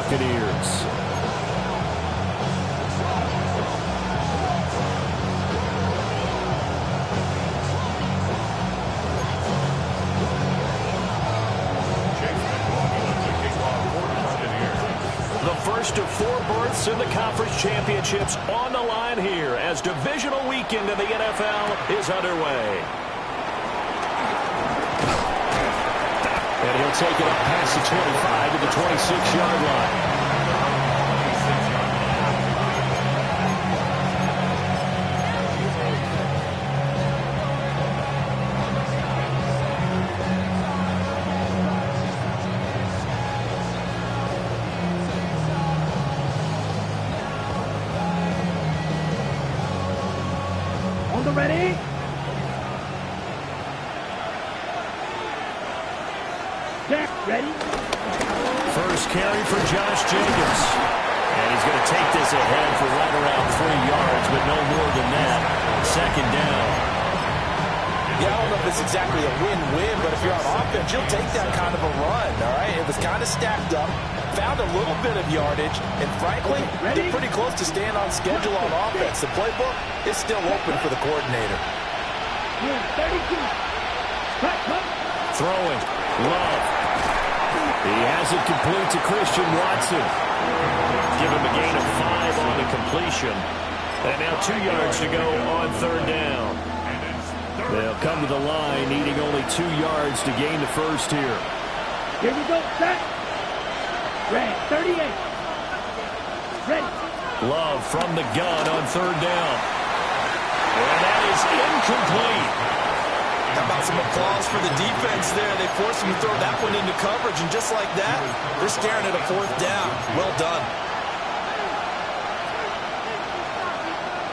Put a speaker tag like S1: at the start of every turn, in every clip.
S1: Buccaneers. First of 4 berths in the conference championships on the line here as divisional weekend in the NFL is underway. And he'll take it up past the 25 to the 26-yard line.
S2: Ready? Jack, ready?
S1: First carry for Josh Jacobs. And he's going to take this ahead for right around 3 yards, but no more than that. Second down.
S3: Yeah, I don't know if it's exactly a win-win, but if you're on offense, you'll take that kind of a run, all right? It was kind of stacked up, found a little bit of yardage, and frankly, they're pretty close to staying on schedule on offense. The playbook is still open for the coordinator.
S2: 32.
S1: Throwing. Love. He has it complete to Christian Watson. Give him a gain of 5 on the completion. And now 2 yards to go on third down. They'll come to the line needing only 2 yards to gain the first here.
S2: Here we go. Set. Red. 38. Ready.
S1: Love from the gun on third down. And that is incomplete.
S3: How about some applause for the defense there? They forced him to throw that one into coverage, and just like that, they're staring at a 4th down. Well done.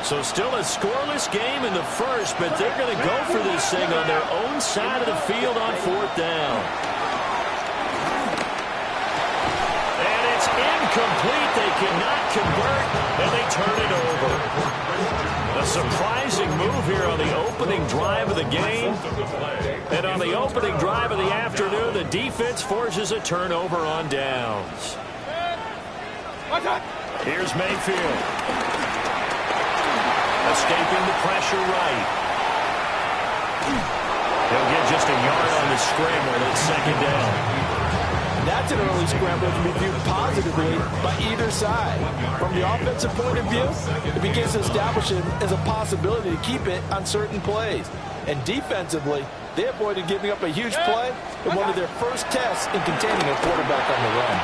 S1: So still a scoreless game in the first, but they're going to go for this thing on their own side of the field on 4th down. And it's incomplete. They cannot convert, and they turn it over. A surprising move here on the opening drive of the game. And on the opening drive of the afternoon, the defense forces a turnover on downs. Here's Mayfield. Escaping the pressure right. He'll get just a yard on the scramble at second down.
S3: That's an early scramble to be viewed positively by either side. From the offensive point of view, it begins to establish it as a possibility to keep it on certain plays. And defensively, they avoided giving up a huge play in one of their first tests in containing a quarterback on the run.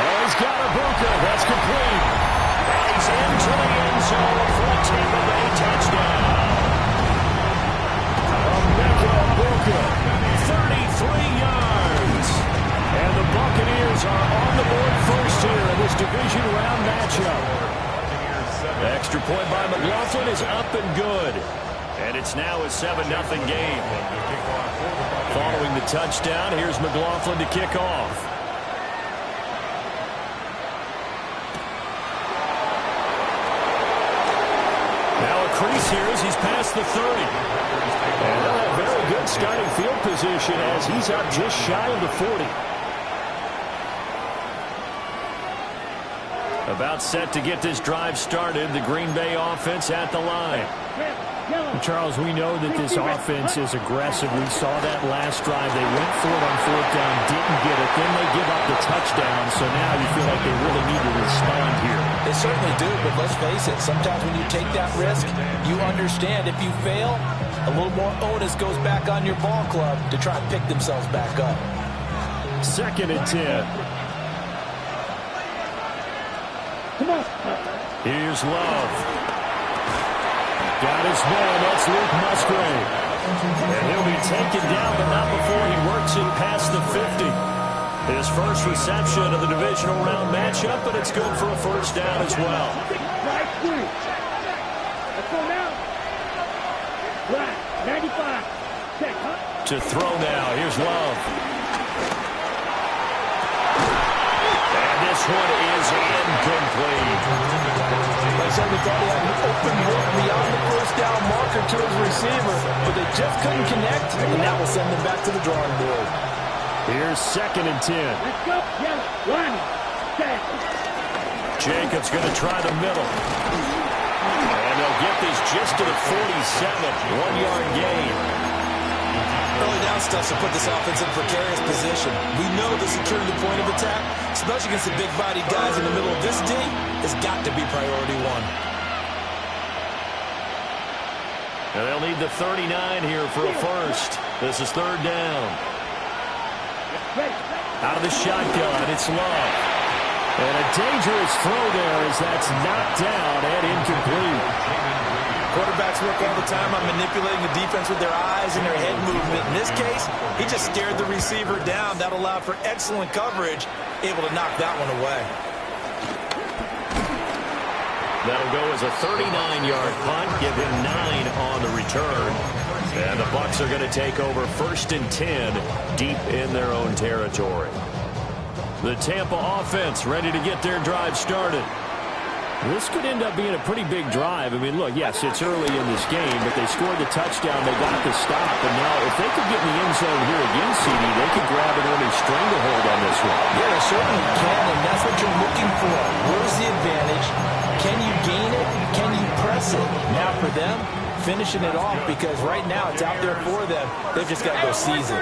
S1: Oh, he's got a Bucs. That's complete. And he's into the end zone for a Tampa Bay touchdown. Bucs, 33 yards. And the Buccaneers are on the board first here in this division round matchup. The extra point by McLaughlin is up and good. And it's now a 7-0 game. Following the touchdown, here's McLaughlin to kick off. Now a crease here as he's past the 30. And they'll have very good starting field position as he's up just shy of the 40. About set to get this drive started, the Green Bay offense at the line.
S4: Charles, we know that this offense is aggressive. We saw that last drive. They went for it on 4th down, didn't get it. Then they give up the touchdown, so now you feel like they really need to respond here.
S3: They certainly do, but let's face it, sometimes when you take that risk, you understand if you fail, a little more onus goes back on your ball club to try and pick themselves back up.
S1: 2nd and 10.
S2: Come on.
S1: Here's Love. Got his man. That's Luke Musgrave. And he'll be taken down, but not before he works it past the 50. His first reception of the divisional round matchup, but it's good for a first down as well.
S2: Right through. Let's go now. Right. 95. Check, huh?
S1: To throw now. Here's Love. And this one is incomplete.
S3: Like I said, we thought he had an open look beyond the first down marker to his receiver, but they just couldn't connect, and that will send them back to the drawing board.
S1: Here's 2nd and 10.
S2: Let's go. Yeah. Run.
S1: Jacobs going to try the middle. And they'll get this just to the 47. 1-yard gain.
S3: Early down stuff to put this offense in precarious position. We know that securing the point of attack, especially against the big-bodied guys in the middle of this D, has got to be priority one.
S1: And they'll need the 39 here for a first. This is third down. Out of the shotgun, it's Love. And a dangerous throw there as that's knocked down and incomplete.
S3: Quarterbacks work all the time on manipulating the defense with their eyes and their head movement. In this case, he just stared the receiver down. That allowed for excellent coverage, able to knock that one away.
S1: That'll go as a 39-yard punt, give him 9 on the return. And the Bucs are going to take over 1st and 10 deep in their own territory. The Tampa offense ready to get their drive started. This could end up being a pretty big drive. I mean, look, yes, it's early in this game, but they scored the touchdown. They got the stop. And now if they could get in the end zone here again, CD, they could grab an early stranglehold on this one.
S3: Yeah, they certainly can, and that's what you're looking for. Where's the advantage? Can you gain it? Can you press it? Now for them, finishing it off, because right now it's out there for them. They've just got to go seize it.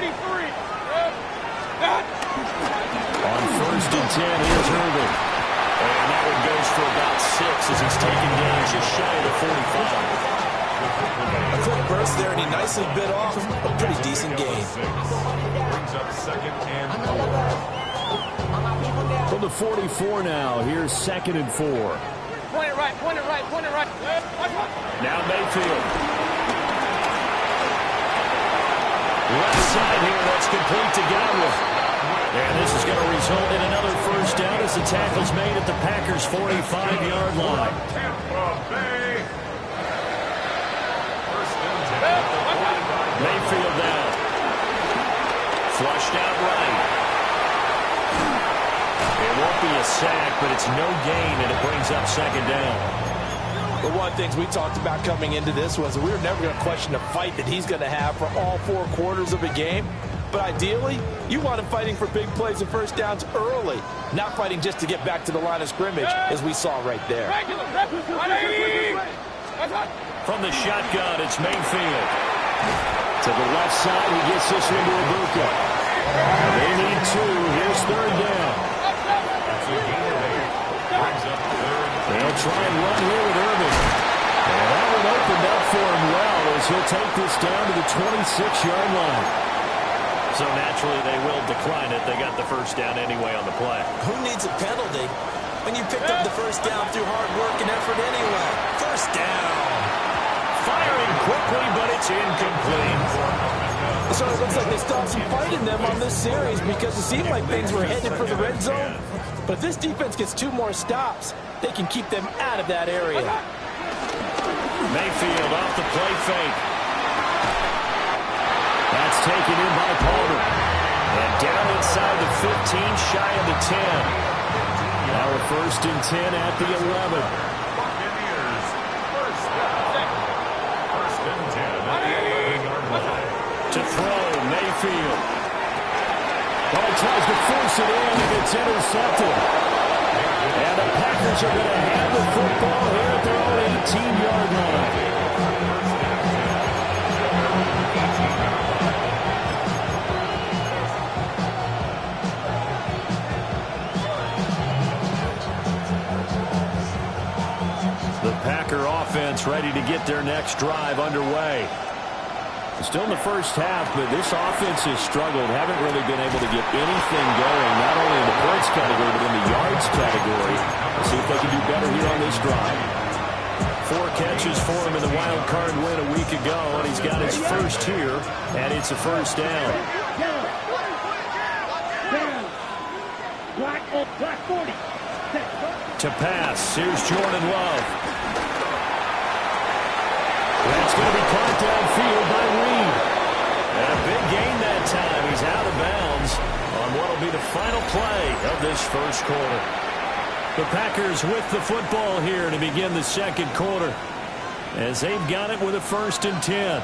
S1: On 1st and 10, here's Irvin. And that one goes for about 6 as he's taken down just shy of the 45.
S3: A quick burst there, and he nicely bit off a pretty decent gain.
S5: Brings up 2nd and 4.
S1: From the 44 now, here's 2nd and 4.
S2: Point it right, point it right, point it right.
S1: Now Mayfield. Left side here, that's complete to Godwin. And this is going to result in another first down as the tackle's made at the Packers' 45-yard line.
S5: Tampa Bay. 1st and 10 at the 45.
S1: Mayfield down. Flushed out right. It won't be a sack, but it's no gain, and it brings up 2nd down.
S3: But one of the things we talked about coming into this was that we were never going to question the fight that he's going to have for all 4 quarters of a game. But ideally, you want him fighting for big plays and first downs early, not fighting just to get back to the line of scrimmage, as we saw right there.
S1: From the shotgun, it's Mayfield. To the left side, he gets this one to Ibuka. They need 2. Here's 3rd down. They'll try and run here with Irvin. And that one opened up for him well as he'll take this down to the 26-yard line. So naturally, they will decline it. They got the first down anyway on the play.
S3: Who needs a penalty when you picked up the first down through hard work and effort anyway? First down.
S1: Firing quickly, but it's incomplete.
S3: So it looks like they stopped some fight in them on this series because it seemed like things were headed for the red zone. But if this defense gets 2 more stops, they can keep them out of that area.
S1: Mayfield off the play fake. That's taken in by Palmer. And down inside the 15, shy of the 10. Now a 1st and 10 at the 11.
S5: Buccaneers. First and 10 at the 11-yard line.
S1: To throw, Mayfield. Oh, he tries to force it in, and it's intercepted. And the Packers are going to have the football here at their own 18-yard line. The Packer offense ready to get their next drive underway. Still in the first half, but this offense has struggled. Haven't really been able to get anything going, not only in the points category, but in the yards category. Let's see if they can do better here on this drive. 4 catches for him in the wild card win a week ago, and he's got his first here, and it's a first down.
S2: Black 40.
S1: To pass, here's Jordan Love. That's going to be caught downfield by Reed. And a big gain that time. He's out of bounds on what will be the final play of this first quarter. The Packers with the football here to begin the second quarter as they've got it with a 1st and 10.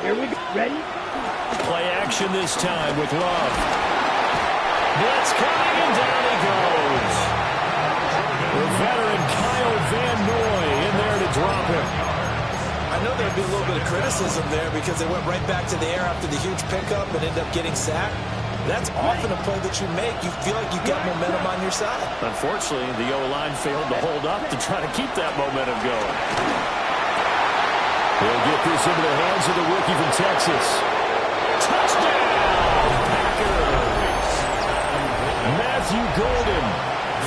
S2: Here we go. Ready?
S1: Play action this time with Love. Blitz coming, and down he goes. The veteran Kyle Van Noy in there to drop him.
S3: I know there'd be a little bit of criticism there because they went right back to the air after the huge pickup and ended up getting sacked. That's often a play that you make. You feel like you've got momentum on your side.
S1: Unfortunately, the O-line failed to hold up to try to keep that momentum going. He'll get this into the hands of the rookie from Texas. Touchdown, Packers! Matthew Golden,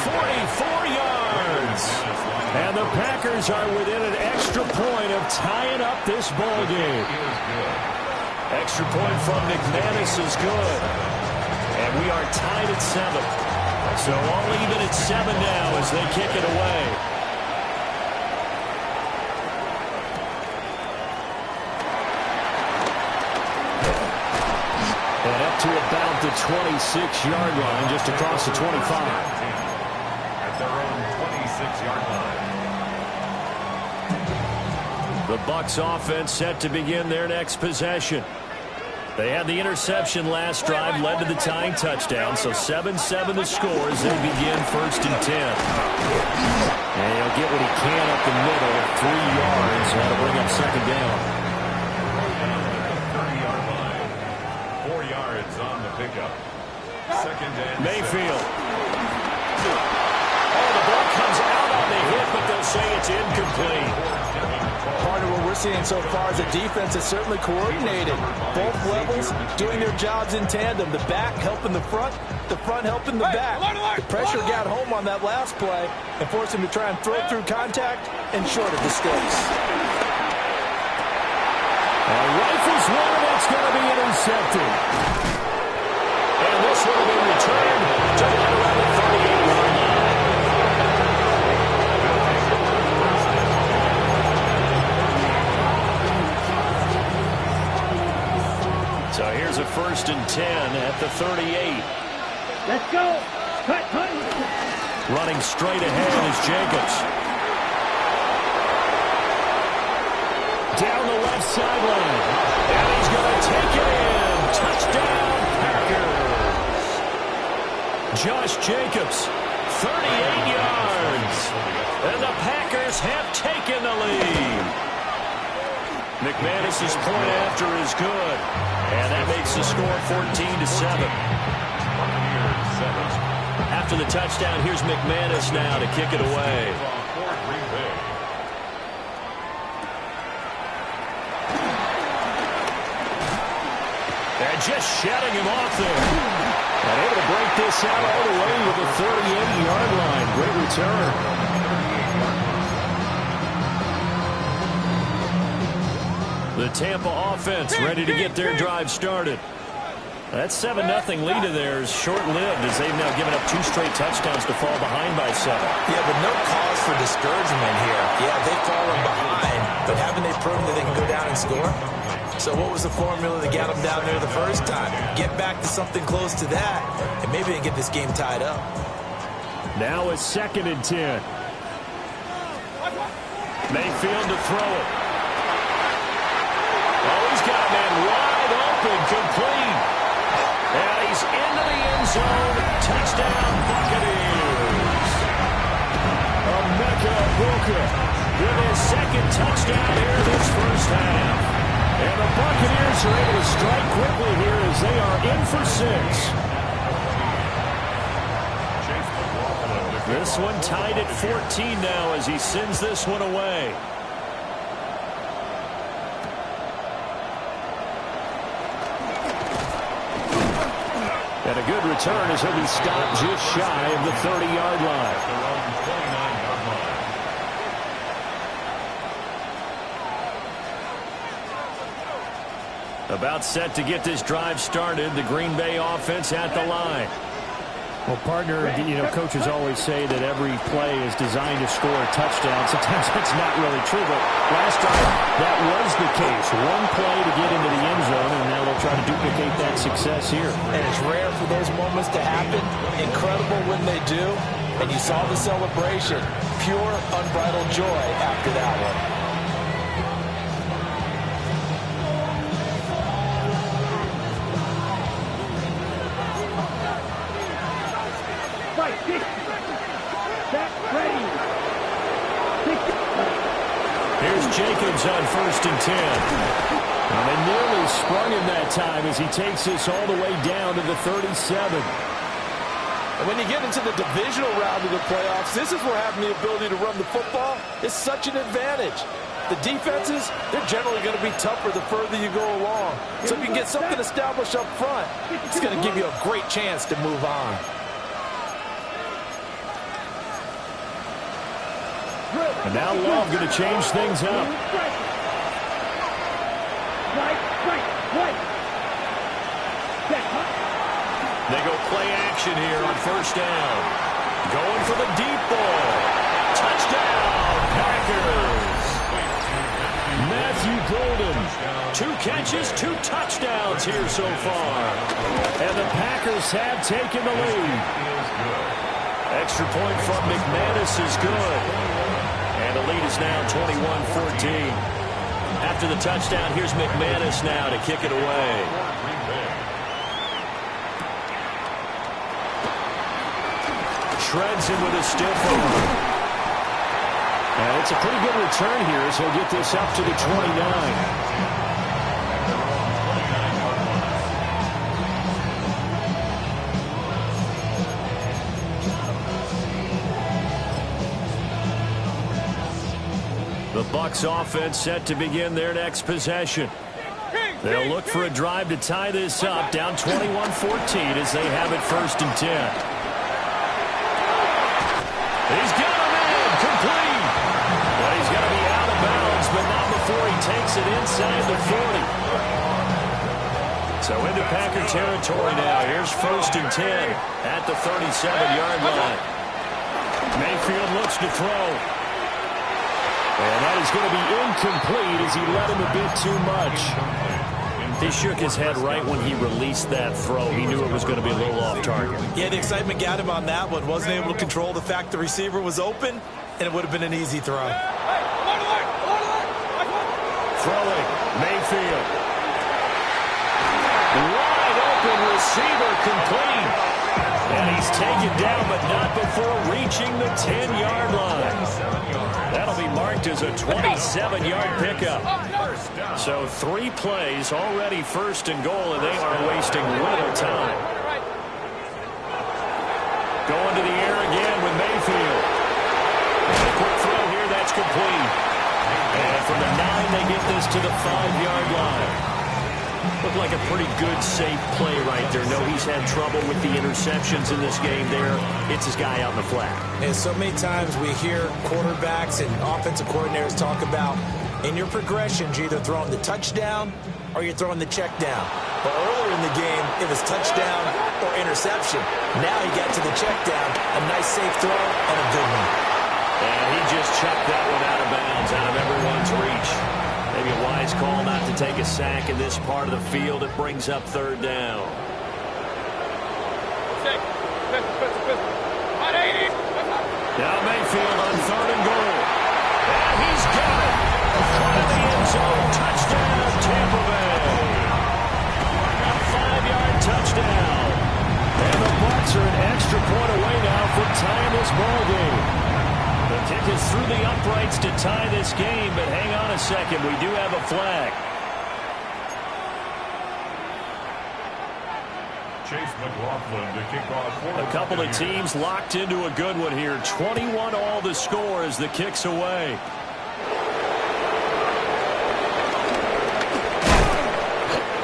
S1: 44 yards. And the Packers are within an extra point of tying up this ball game. Extra point from McManus is good. And we are tied at 7. So all even at 7 now as they kick it away. And up to about the 26-yard line, just across the 25.
S5: At their own 26-yard line.
S1: The Bucs offense set to begin their next possession. They had the interception last drive, led to the tying touchdown, so 7-7 the score as they begin 1st and 10. And he'll get what he can up the middle, 3 yards. That'll bring up 2nd down.
S5: 30-yard line. 4 yards on the pickup. 2nd and
S1: Mayfield. Oh, the ball comes out on the hit, but they'll say it's incomplete.
S3: Part of what we're seeing so far is a defense that's certainly coordinated. Both levels doing their jobs in tandem. The back helping the front helping the back. The pressure got home on that last play and forced him to try and throw through contact and short of the sticks.
S1: And rifles one, and it's going to be intercepted. And this will be returned to right around the 38-yard line. So here's a 1st and 10 at the 38.
S2: Let's go. Cut.
S1: Running straight ahead is Jacobs. Down the left sideline. And he's going to take it in. Touchdown, Packers. Josh Jacobs, 38 yards. And the Packers have taken the lead. McManus's point after is good. And that makes the score 14-7. After the touchdown, here's McManus now to kick it away. And just shutting him off there. And able to break this out all the way to the 38-yard line. Great return. The Tampa offense ready to get their drive started. That 7-0 lead of theirs short-lived as they've now given up 2 straight touchdowns to fall behind by 7.
S3: Yeah, but no cause for discouragement here. Yeah, they've fallen behind, but haven't they proven that they can go down and score? So what was the formula that got them down there the first time? Get back to something close to that, and maybe they can get this game tied up.
S1: Now it's 2nd and 10. Mayfield to throw it. Oh, he's got a man wide open, complete. And he's into the end zone. Touchdown, Buccaneers. Emeka Egbuka with his 2nd touchdown here this first half. And the Buccaneers are able to strike quickly here as they are in for 6. This one tied at 14 now as he sends this one away. And a good return as he'll be stopped just shy of the 30-yard line. About set to get this drive started. The Green Bay offense at the line.
S4: Well, partner, coaches always say that every play is designed to score a touchdown. Sometimes that's not really true, but last time that was the case. One play to get into the end zone, and now they'll try to duplicate that success here.
S3: And it's rare for those moments to happen. Incredible when they do. And you saw the celebration. Pure, unbridled joy after that one.
S1: Jacobs on 1st and 10. And they nearly sprung him that time as he takes this all the way down to the 37.
S3: And when you get into the divisional round of the playoffs, this is where having the ability to run the football is such an advantage. The defenses, they're generally going to be tougher the further you go along. So if you can get something established up front, it's going to give you a great chance to move on.
S1: And now Love going to change things up. They go play action here on 1st down. Going for the deep ball. Touchdown, Packers. Matthew Golden. 2 catches, 2 touchdowns here so far. And the Packers have taken the lead. Extra point from McManus is good. And the lead is now 21-14. After the touchdown, here's McManus now to kick it away. Shreds him with a stiff arm. And it's a pretty good return here as he'll get this up to the 29. The Bucs offense set to begin their next possession. They'll look for a drive to tie this up, down 21-14 as they have it 1st and 10. He's got him in, complete. But he's going to be out of bounds, but not before he takes it inside the 40. So into Packer territory now. Here's 1st and 10 at the 37-yard line. Mayfield looks to throw. And that is going to be incomplete as he let him a bit too much. He shook his head right when he released that throw. He knew it was going to be a little off target.
S3: Yeah, the excitement got him on that one. Wasn't able to control the fact the receiver was open, and it would have been an easy throw.
S1: Throwing, Mayfield. Wide open receiver complete. And he's taken down, but not before reaching the 10-yard line. That'll be marked as a 27-yard pickup. So 3 plays already 1st and goal, and they are wasting little time. Going to the air again with Mayfield. And a quick throw here, that's complete. And from the 9, they get this to the 5-yard line. Looked like a pretty good, safe play right there. No, he's had trouble with the interceptions in this game there. It's his guy out in the flat.
S3: And so many times we hear quarterbacks and offensive coordinators talk about in your progressions, you're either throwing the touchdown or you're throwing the check down. But earlier in the game, it was touchdown or interception. Now he got to the check down, a nice safe throw and a good one.
S1: And he just chucked that one out of bounds, out of everyone's reach. Maybe a wise call not to take a sack in this part of the field. It brings up 3rd down. Now Mayfield on 3rd and goal. And he's got it. Front of the end zone. Touchdown, Tampa Bay. A 5-yard touchdown. And the Bucs are an extra point away now from tying this ball game. The kick is through the uprights to tie this game, but hang on a second. We do have a flag.
S5: Chase McLaughlin to kick off.
S1: A couple of teams locked into a good one here. 21 all the score as the kick's away.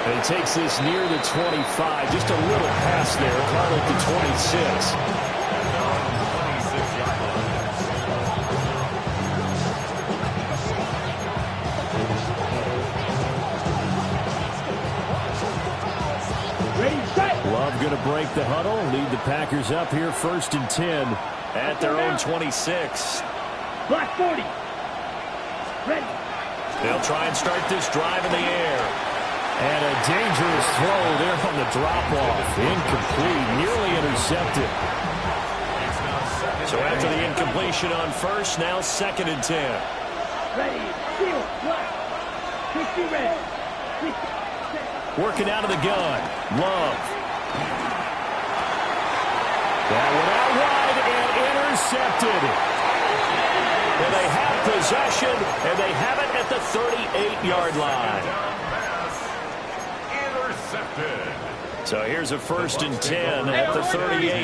S1: And he takes this near the 25. Just a little pass there. Call it the 26. Love going to break the huddle, lead the Packers up here 1st and 10 at their own 26.
S2: Block 40. Ready.
S1: They'll try and start this drive in the air. And a dangerous throw there on the drop-off. Incomplete, nearly intercepted. So after the incompletion on 1st, now 2nd and 10.
S2: Ready. Seal. Block. 60 ready.
S1: Working out of the gun. Love. That one out wide and intercepted. And they have possession, and they have it at the 38-yard line.
S5: Intercepted.
S1: So here's a 1st and 10 at the 38.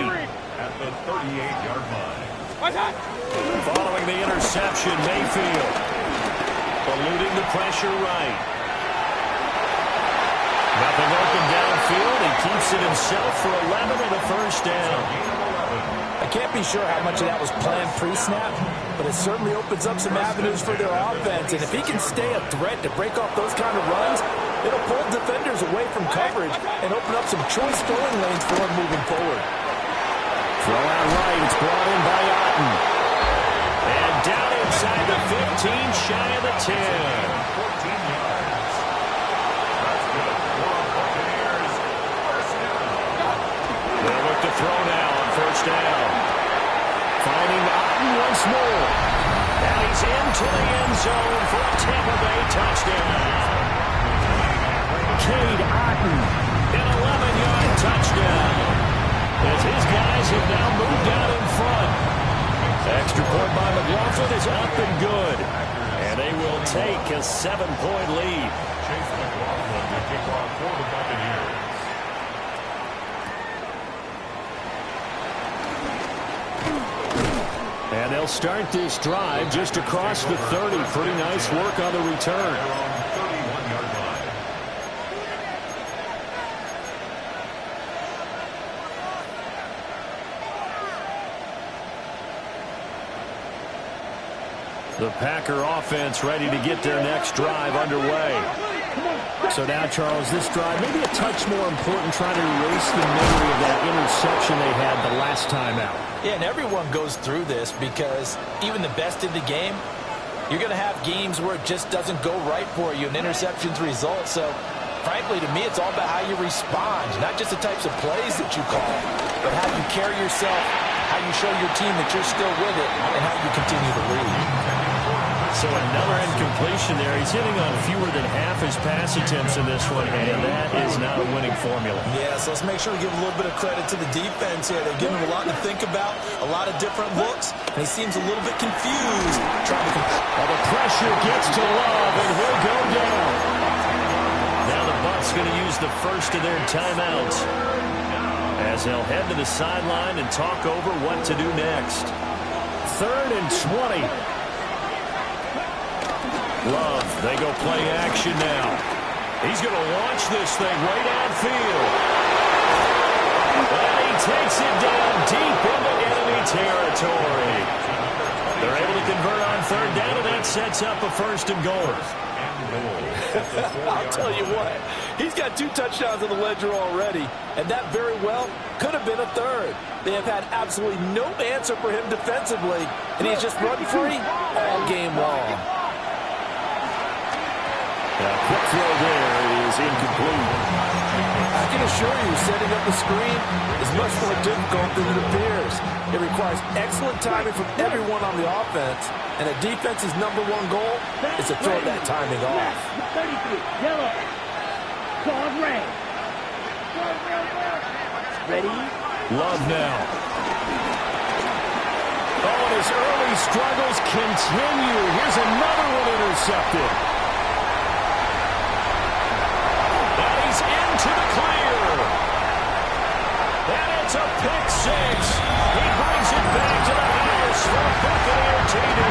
S5: At the 38-yard line.
S1: Following the interception, Mayfield eluding the pressure right. Nothing open downfield. He keeps it himself for 11 and a 1st down.
S3: I can't be sure how much of that was planned pre-snap, but it certainly opens up some avenues for their offense. And if he can stay a threat to break off those kind of runs, it'll pull defenders away from coverage and open up some choice throwing lanes for him moving forward.
S1: Throw out right. It's brought in by Otten. And down inside the 15, shy of the 10.
S5: 14 yards. That's good for Buccaneers. First down.
S1: They'll look to throw now on 1st down. Finding Otten once more. Now he's into the end zone for a Tampa Bay touchdown. Cade Otten, an 11-yard touchdown. As his guys have now moved out in front. Extra point by McLaughlin is up and good. And they will take a 7-point lead.
S5: Chase McLaughlin to kick off for the Buccaneers.
S1: And they'll start this drive just across the 30. Pretty nice work on the return.
S5: They're on the 31-yard line.
S1: The Packer offense ready to get their next drive underway.
S4: So now, Charles, this drive maybe a touch more important, trying to erase the memory of that interception they had the last time out.
S3: Yeah, and everyone goes through this because even the best in the game, you're going to have games where it just doesn't go right for you and interceptions result. So, frankly, to me, it's all about how you respond, not just the types of plays that you call, but how you carry yourself, how you show your team that you're still with it, and how you continue to lead.
S1: So another incompletion there. He's hitting on fewer than half his pass attempts in this one, and that is not a winning formula.
S3: Yeah, so let's make sure we give a little bit of credit to the defense here. They're giving him a lot to think about, a lot of different looks, and he seems a little bit confused. Trying to
S1: well, the pressure gets to Love, and he'll go down. Now the Bucs going to use the first of their timeouts as they'll head to the sideline and talk over what to do next. 3rd and 20. Love, they go play action now. He's going to launch this thing way downfield. And he takes it down deep into enemy territory. They're able to convert on 3rd down, and that sets up a 1st and goal.
S3: I'll tell you what, he's got 2 touchdowns in the ledger already, and that very well could have been a 3rd. They have had absolutely no answer for him defensively, and he's just run free all game long.
S1: That quick throw there is incomplete.
S3: I can assure you, setting up the screen is much more difficult than it appears. It requires excellent timing from everyone on the offense, and a defense's #1 goal is to throw that timing off.
S2: 33, yellow. Called red. Ready?
S1: Love now. Oh, and his early struggles continue. Here's another one intercepted. Into the clear. And it's a pick 6. He brings it back to the house for Buccaneer TD.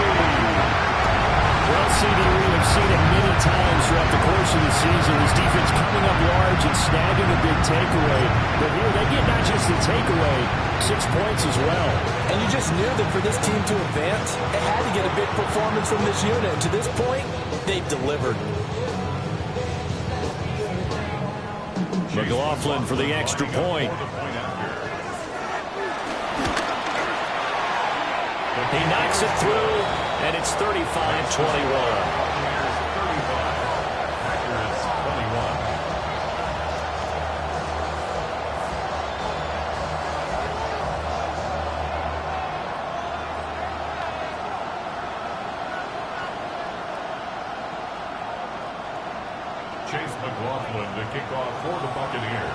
S4: Well, CD, we have seen it many times throughout the course of the season. This defense coming up large and snagging a big takeaway. But here they get not just the takeaway, 6 points as well.
S3: And you just knew that for this team to advance, it had to get a big performance from this unit. To this point, they've delivered.
S1: McLaughlin for the extra point. He knocks it through, and it's 35-21.
S5: Chase McLaughlin to kick off for the Buccaneers.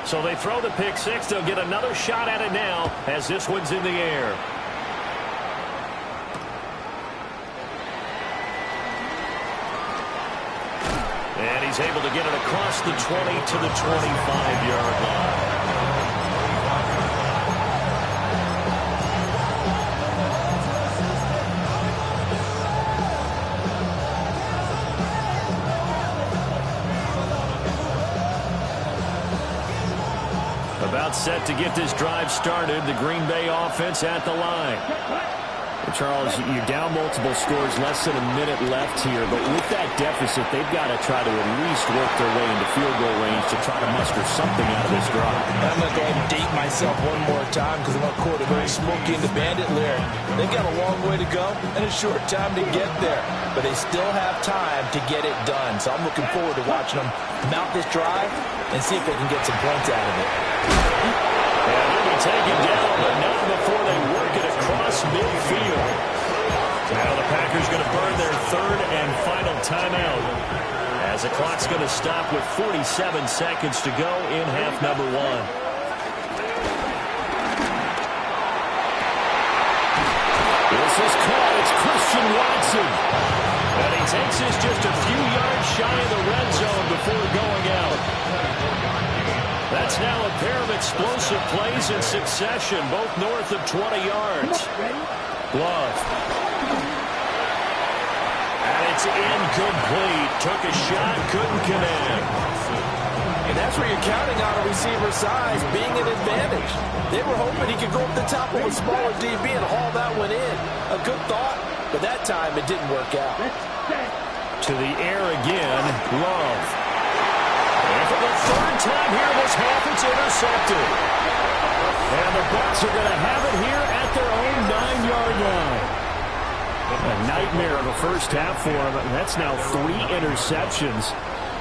S1: So they throw the pick six. They'll get another shot at it now as this one's in the air. And he's able to get it across the 20 to the 25-yard line. About set to get this drive started. The Green Bay offense at the line. Charles, you're down multiple scores, less than a minute left here, but with that deficit, they've got to try to at least work their way into field goal range to try to muster something out of this drive.
S3: I'm going to go ahead and date myself one more time because I'm going to quote a very Smokey and the Bandit lyric. They've got a long way to go and a short time to get there, but they still have time to get it done. So I'm looking forward to watching them mount this drive and see if they can get some points out of it.
S1: And they'll be taken down, but not before they work it across midfield. Now the Packers going to burn their third and final timeout as the clock's going to stop with 47 seconds to go in half number one. This is caught. It's Christian Watson. And he takes this just a few yards shy of the red zone before going out. That's now a pair of explosive plays in succession, both north of 20 yards. Glove. And it's incomplete. Took a shot, couldn't connect.
S3: And that's where you're counting on a receiver's size being an advantage. They were hoping he could go up the top of a smaller DB and haul that one in. A good thought, but that time it didn't work out.
S1: To the air again, Love. And for the third time here this half, it's intercepted. And the Bucs are going to have it here at their own 9-yard line. A nightmare of a first half for him. That's now 3 interceptions.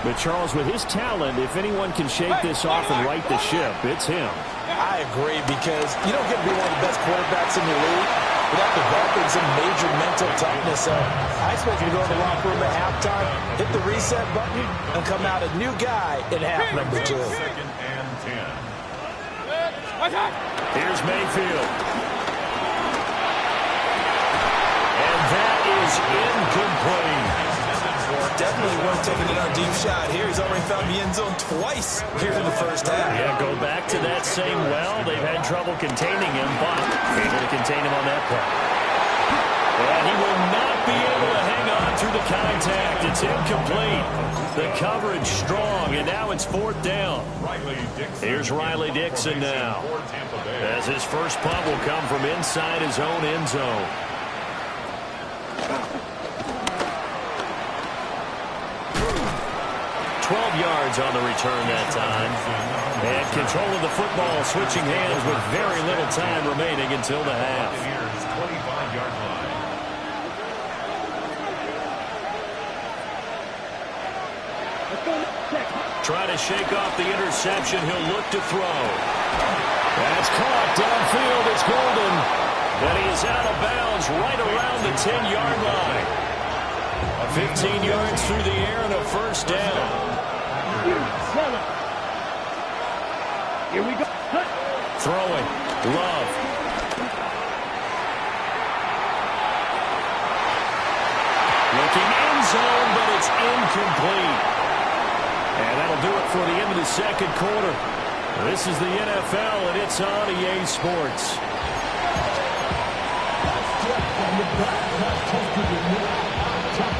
S1: But Charles, with his talent, if anyone can shake this off and right the ship, it's him.
S3: I agree, because you don't get to be one of the best quarterbacks in the league without developing some major mental toughness. So I expect you to go in the locker room at halftime, hit the reset button, and come out a new guy in half number 2.
S5: Second and 10.
S1: Here's Mayfield. And that is incomplete.
S3: Definitely worth taking another deep shot here. He's already found the end zone twice here in the first half.
S1: Yeah, go back to that same well. They've had trouble containing him, but able to contain him on that play. And he will not be able to hang on through the contact. It's incomplete. The coverage strong, and now it's 4th down. Here's Riley Dixon now, as his first punt will come from inside his own end zone. 12 yards on the return that time. And control of the football switching hands with very little time remaining until the half.
S5: 25-yard line.
S1: Trying to shake off the interception. He'll look to throw. That's caught downfield. It's Golden. And he is out of bounds right around the 10-yard line. 15 yards through the air and a first down.
S2: Here we go.
S1: Throwing. Love. Looking end zone, but it's incomplete. And that'll do it for the end of the second quarter. This is the NFL, and it's on EA Sports.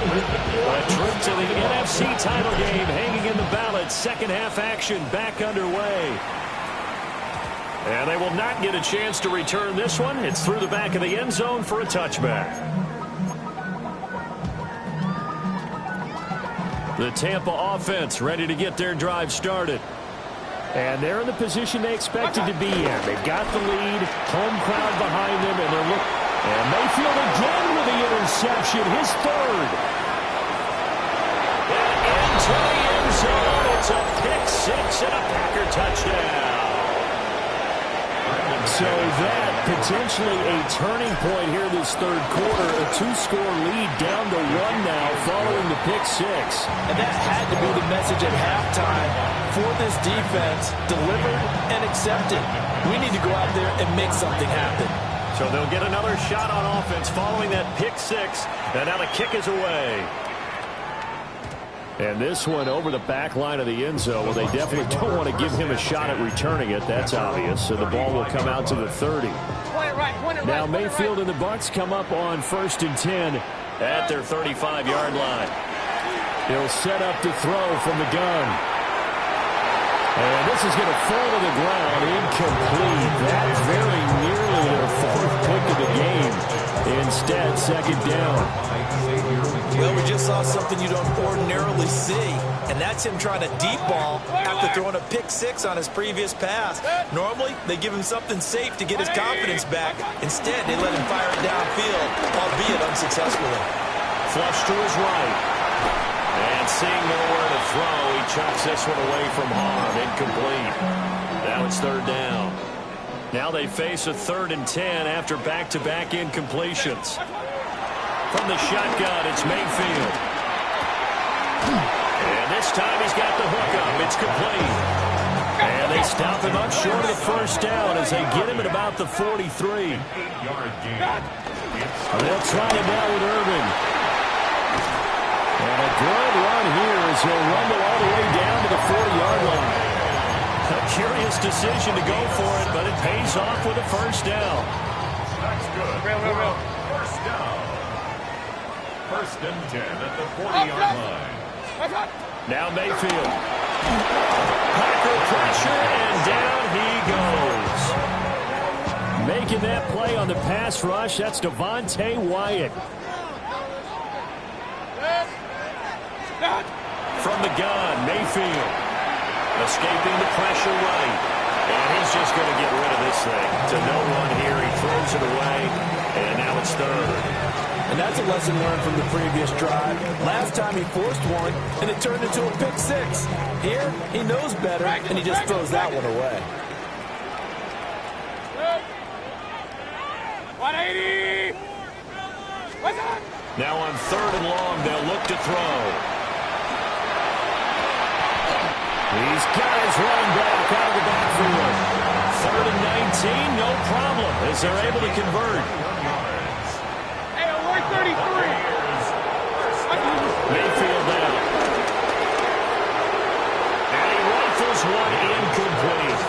S1: A trip to the NFC title game hanging in the balance. Second half action back underway. And they will not get a chance to return this one. It's through the back of the end zone for a touchback. The Tampa offense ready to get their drive started. And they're in the position they expected to be in. They've got the lead, home crowd behind them, and they're looking. And Mayfield again with the interception, his third. And into the end zone. It's a pick six and a Packer touchdown.
S4: So that potentially a turning point here this third quarter. A 2-score lead down to 1 now following the pick six.
S3: And that had to be the message at halftime for this defense. Delivered and accepted. We need to go out there and make something happen.
S1: So they'll get another shot on offense following that pick six. And now the kick is away.
S4: And this one over the back line of the end zone. Well, they definitely don't want to give him a shot at returning it. That's obvious. So the ball will come out to the 30. Now Mayfield and the Bucs come up on 1st and 10
S1: at their 35-yard line.
S4: He'll set up to throw from the gun. And this is going to fall to the ground. Incomplete. That very nearly their 4th pick of the game. Instead, 2nd down.
S3: Well, we just saw something you don't ordinarily see, and that's him trying to deep ball after throwing a pick six on his previous pass. Normally, they give him something safe to get his confidence back. Instead, they let him fire it downfield, albeit unsuccessfully.
S1: Flush to his right. And seeing nowhere to throw, he chucks this one away from harm. Incomplete. Now it's 3rd down. Now they face a 3rd and 10 after back-to-back incompletions. From the shotgun, it's Mayfield. And this time he's got the hook up. It's complete. And they stop him up short of the 1st down as they get him at about the 43. They'll try it now with Irvin. And a good run here as he'll rumble all the way down to the 40-yard line. A curious decision to go for it, but it pays off with a 1st down.
S5: That's good. Real. 1st down. 1st and 10 at the 40-yard line.
S1: Now Mayfield. Packer pressure, and down he goes.
S4: Making that play on the pass rush, that's Devontae Wyatt.
S1: From the gun, Mayfield. Escaping the pressure right. And he's just going to get rid of this thing. To no one here, he throws it away. And now it's 3rd.
S3: And that's a lesson learned from the previous drive. Last time he forced one, and it turned into a pick six. Here, he knows better, and he just throws that one away.
S2: 180!
S1: Now on 3rd and long, they'll look to throw.
S4: He's got his running back out of the backfield.
S1: 3rd and 19, no problem, as they're able to convert.
S2: Hey, 133!
S1: Mayfield down. And he rifles one incomplete.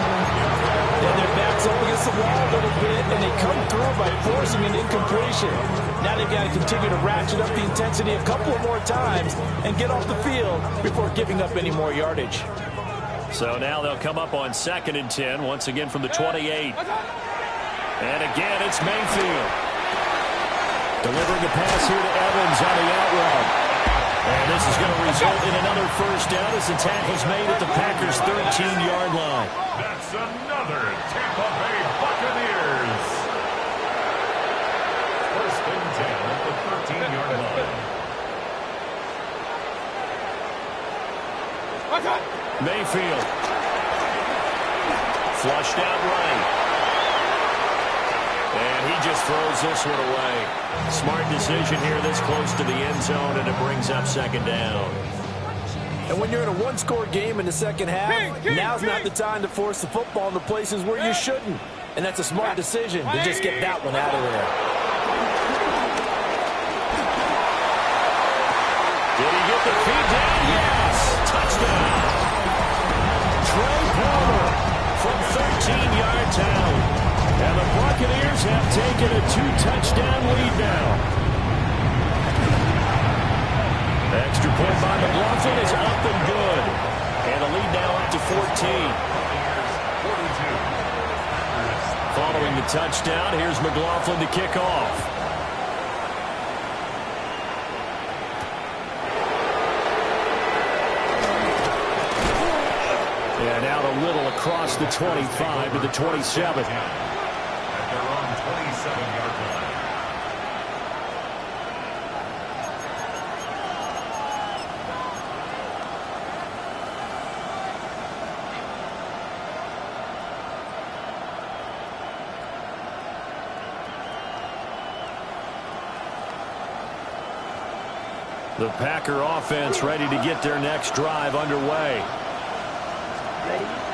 S3: And their backs up against the wall a little bit, and they come through by forcing an incompletion. Now they've got to continue to ratchet up the intensity a couple of more times and get off the field before giving up any more yardage.
S1: So now they'll come up on 2nd and 10, once again from the 28. And again, it's Mayfield.
S4: Delivering a pass here to Evans on the out route.
S1: And this is going to result in another 1st down as the tackle's made at the Packers' 13-yard line.
S5: That's another Tampa Bay Buccaneers. 1st and 10 at the 13-yard line.
S1: Mayfield. Flushed out right. And he just throws this one away. Smart decision here this close to the end zone, and it brings up 2nd down.
S3: And when you're in a 1-score game in the 2nd half, now's not the time to force the football in the places where you shouldn't. And that's a smart decision to just get that one out of there.
S1: Did he get the feet down? Yes! Touchdown! Trey Palmer from 13-yard town. And the Buccaneers have taken a 2-touchdown lead now. Extra point by McLaughlin is up and good. And the lead now up to 14. Following the touchdown, here's McLaughlin to kick off. And out a little across the 25 to the 27.
S5: At their own 27-yard line.
S1: The Packer offense ready to get their next drive underway.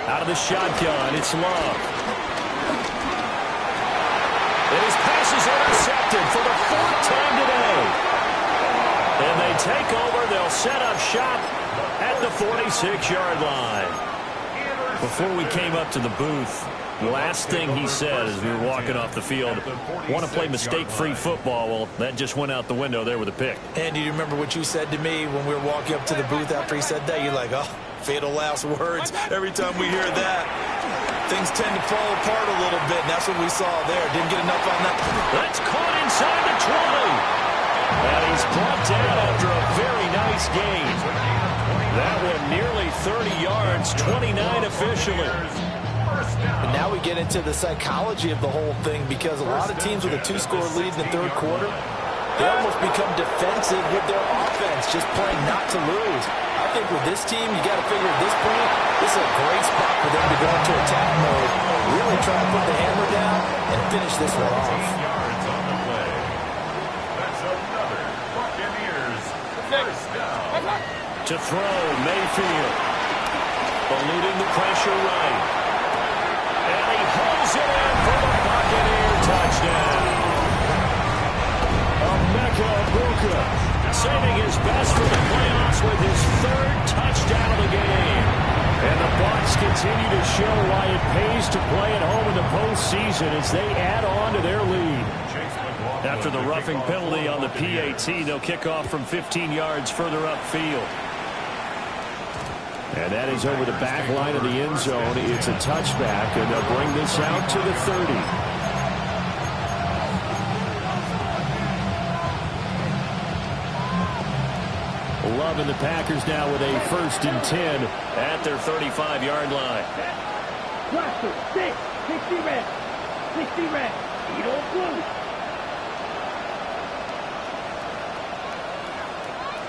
S1: Out of the shotgun, it's Love. And his pass is intercepted for the 4th time today. And they take over. They'll set up shop at the 46-yard line. Before we came up to the booth, last thing he said as we were walking off the field, want to play mistake-free football. Well, that just went out the window there with a pick.
S3: And do you remember what you said to me when we were walking up to the booth after he said that? You're like, oh, fatal last words. Every time we hear that, things tend to fall apart a little bit, and that's what we saw there. Didn't get enough on that.
S1: That's caught inside the 20. And he's brought down after a very nice gain. That one nearly 30 yards, 29 officially.
S3: And now we get into the psychology of the whole thing, because a lot of teams with a 2-score lead in the 3rd quarter, they almost become defensive with their offense, just playing not to lose. I think with this team, you got to figure at this point, this is a great spot for them to go into attack mode, really try to put the hammer down and finish this one off.
S5: Yards on the play. That's another Buccaneers first down.
S1: To throw, Mayfield. Eluding the pressure right. And he holds it in for the Buccaneer touchdown. Emeka Egbuka saving his best for the playoffs with his 3rd touchdown of the game. And the Bucs continue to show why it pays to play at home in the postseason as they add on to their lead. After the roughing penalty on the PAT, they'll kick off from 15 yards further upfield. And that is over the back line of the end zone. It's a touchback, and they'll bring this out to the 30. Love and the Packers now with a 1st and 10 at their 35-yard line.
S2: Cluster, 6, 60 red. 60 red. Eat all blue.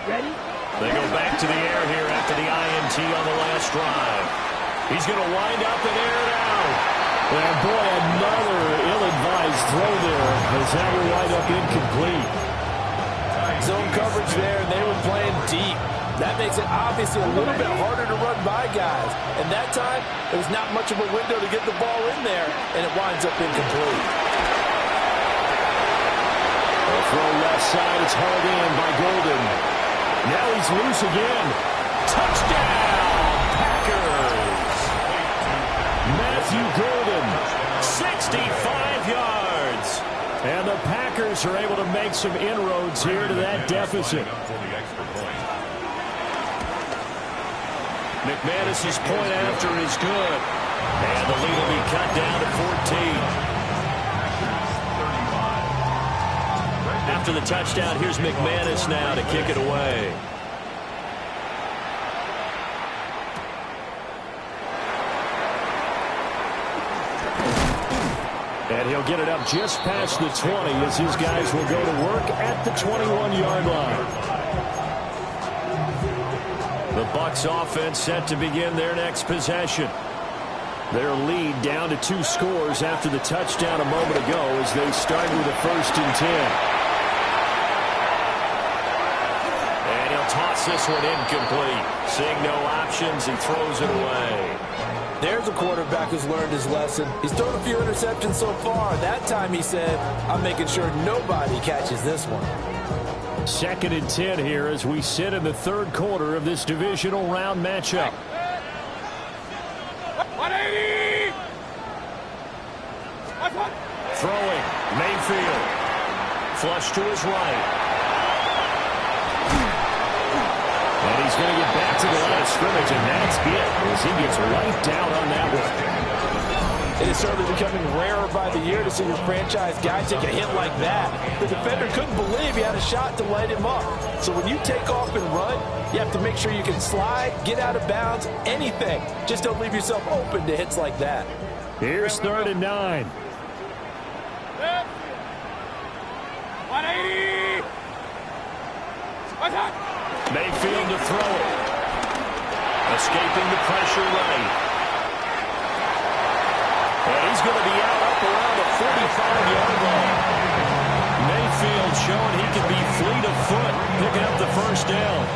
S2: Ready?
S1: They go back to the air here after the INT on the last drive. He's going to wind up and air it out. And boy, another ill-advised throw there as that will wind up incomplete.
S3: Zone coverage there, and they were playing deep. That makes it obviously a little bit harder to run by guys. And that time, there was not much of a window to get the ball in there, and it winds up incomplete.
S1: A throw left side, it's hauled in by Golden. Now he's loose again. Touchdown, Packers! Matthew Golden, 65 yards. And the Packers are able to make some inroads here to that deficit. McManus's point after is good. And the lead will be cut down to 14. After the touchdown, here's McManus now to kick it away. And he'll get it up just past the 20 as his guys will go to work at the 21-yard line. The Bucs offense set to begin their next possession. Their lead down to 2 scores after the touchdown a moment ago as they start with a 1st and 10. Toss this one incomplete. Seeing no options, he throws it away.
S3: There's a quarterback who's learned his lesson. He's thrown a few interceptions so far. That time he said, I'm making sure nobody catches this one.
S1: 2nd and 10 here as we sit in the 3rd quarter of this divisional round matchup.
S2: 180!
S1: Throwing, Mayfield. Flush to his right. And he's going to get back to the line of scrimmage, and that's it as he gets wiped out on that one.
S3: It is certainly becoming rarer by the year to see your franchise guy take a hit like that. The defender couldn't believe he had a shot to light him up. So when you take off and run, you have to make sure you can slide, get out of bounds, anything. Just don't leave yourself open to hits like that.
S1: Here's 3rd and 9.
S2: 180!
S1: Mayfield to throw it. Escaping the pressure right. And he's going to be out up around the 45-yard line. Mayfield field, showing he can be fleet of foot, picking up the first down.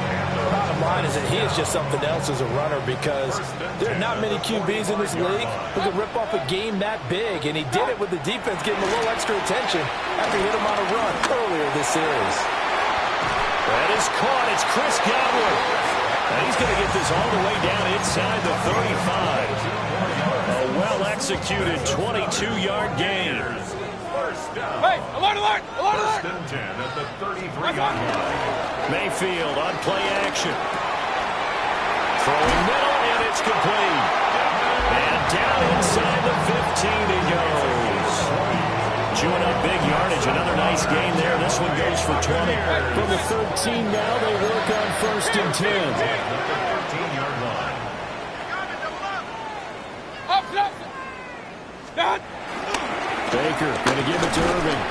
S3: Bottom line is that he is just something else as a runner, because there are not many QBs in this league who can rip off a game that big, and he did it with the defense getting a little extra attention after he hit him on a run earlier this series.
S1: That is caught. It's Chris Godwin. And he's going to get this all the way down inside the 35. A well-executed 22-yard gain.
S5: Hey, alert, alert, alert, alert. First and 10 at the 33-yard line.
S1: Mayfield on play action. Throwing middle, and it's complete. And down inside the 15 he goes. Chewing up big yardage. Another nice gain there. This one goes for 20.
S4: From the 13 now, they work on first and 10.
S5: At the 13-yard line.
S2: Up, up. Done.
S4: Baker going to give it to Irving.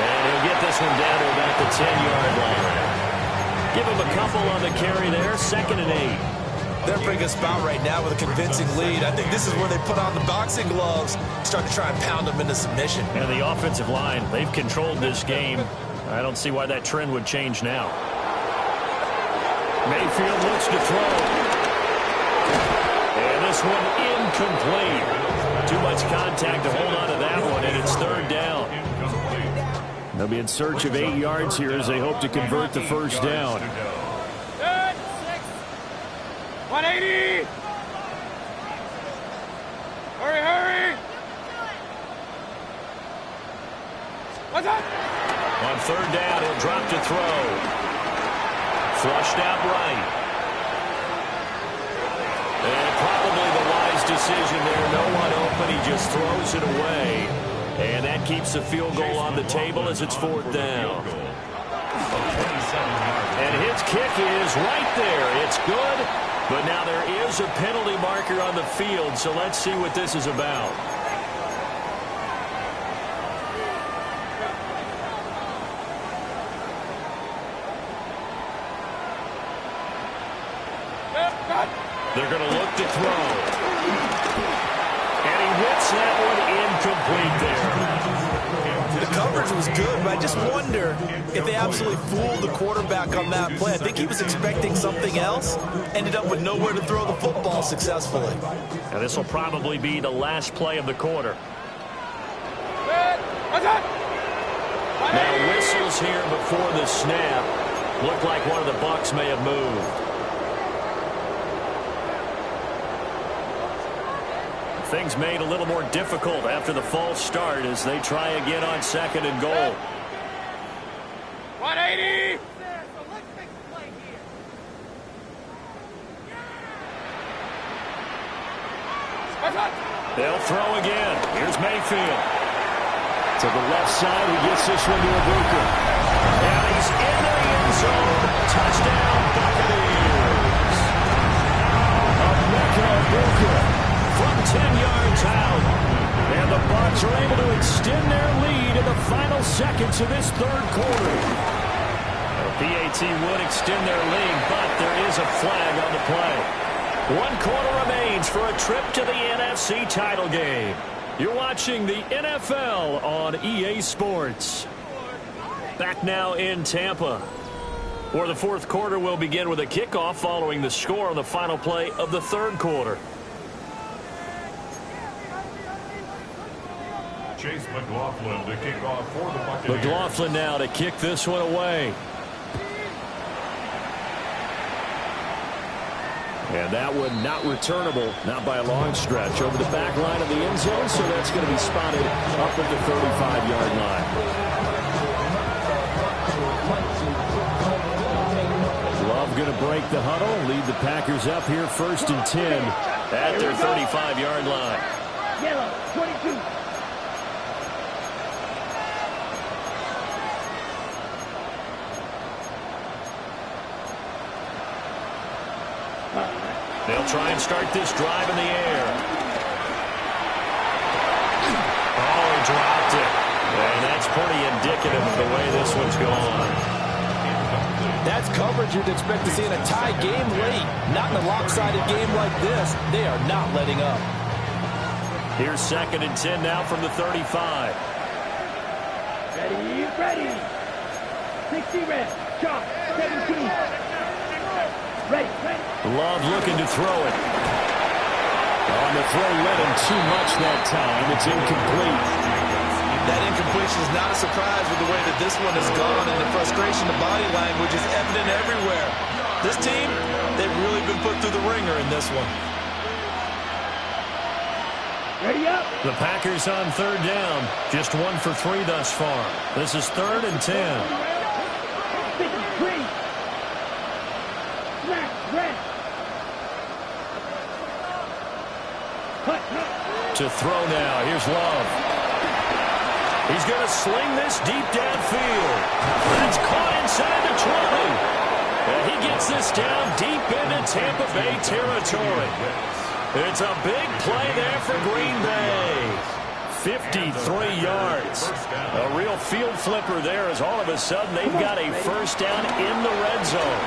S1: And he'll get this one down to about the 10-yard line. Give him a couple on the carry there. 2nd and 8.
S3: They're bringing us about right now with a convincing lead. I think this is where they put on the boxing gloves, start to try and pound them into submission.
S1: And the offensive line, they've controlled this game. I don't see why that trend would change now. Mayfield looks to throw. And this one incomplete. Too much contact to hold on to that one, and it's 3rd down.
S4: They'll be in search of 8 yards here as they hope to convert the first down.
S2: 180. Hurry, hurry. What's up?
S1: On 3rd down, he'll drop to throw. Flushed out right. And probably the wise decision there. No one open. He just throws it away. And that keeps the field goal on the table as it's 4th down. And his kick is right there. It's good. But now there is a penalty marker on the field, so let's see what this is about. They're going to look to throw. And he hits that one incomplete there.
S3: The coverage was good, but I just wonder if they absolutely fooled the quarterback on that play. I think he was expecting something else, ended up with nowhere to throw the football successfully.
S1: And this will probably be the last play of the quarter. Now whistles here before the snap. Looked like one of the Bucs may have moved. Things made a little more difficult after the false start as they try again on 2nd and goal.
S2: 180.
S1: They'll throw again. Here's Mayfield.
S4: To the left side, he gets this one to Ibuka.
S1: And he's in the end zone. Touchdown, Buccaneers.
S4: Ibuka.
S1: From 10 yards out. And the Bucs are able to extend their lead in the final seconds of this 3rd quarter. The PAT would extend their lead, but there is a flag on the play. 1 quarter remains for a trip to the NFC title game. You're watching the NFL on EA Sports. Back now in Tampa, where the 4th quarter will begin with a kickoff following the score on the final play of the 3rd quarter.
S5: Chase McLaughlin to kick off for the Buccaneers.
S1: McLaughlin now to kick this one away. And that one not returnable, not by a long stretch, over the back line of the end zone, so that's going to be spotted up at the 35-yard line.
S4: Love going to break the huddle, lead the Packers up here 1st and 10
S1: at their 35-yard line.
S2: Yellow, 22.
S1: They'll try and start this drive in the air. Oh, he dropped it. And that's pretty indicative of the way this one's gone.
S3: That's coverage you'd expect to see in a tie game late. Not in a lopsided game like this. They are not letting up.
S1: Here's 2nd and 10 now from the 35.
S2: Ready, ready. 60 red. Shot. 17. Ready.
S1: Love looking to throw it. On the throw, led him too much that time. It's incomplete.
S3: That incompletion is not a surprise with the way that this one has gone, and the frustration, the body language is evident everywhere. This team, they've really been put through the ringer in this one.
S2: Ready up.
S1: The Packers on third down. Just 1 for 3 thus far. This is 3rd and 10.
S2: 53. Snap. Red. Cut.
S1: To throw now. Here's Love. He's going to sling this deep downfield. That's caught inside the 20. And he gets this down deep into Tampa Bay territory. It's a big play there for Green Bay. 53 yards. A real field flipper there as all of a sudden they've got a first down in the red zone.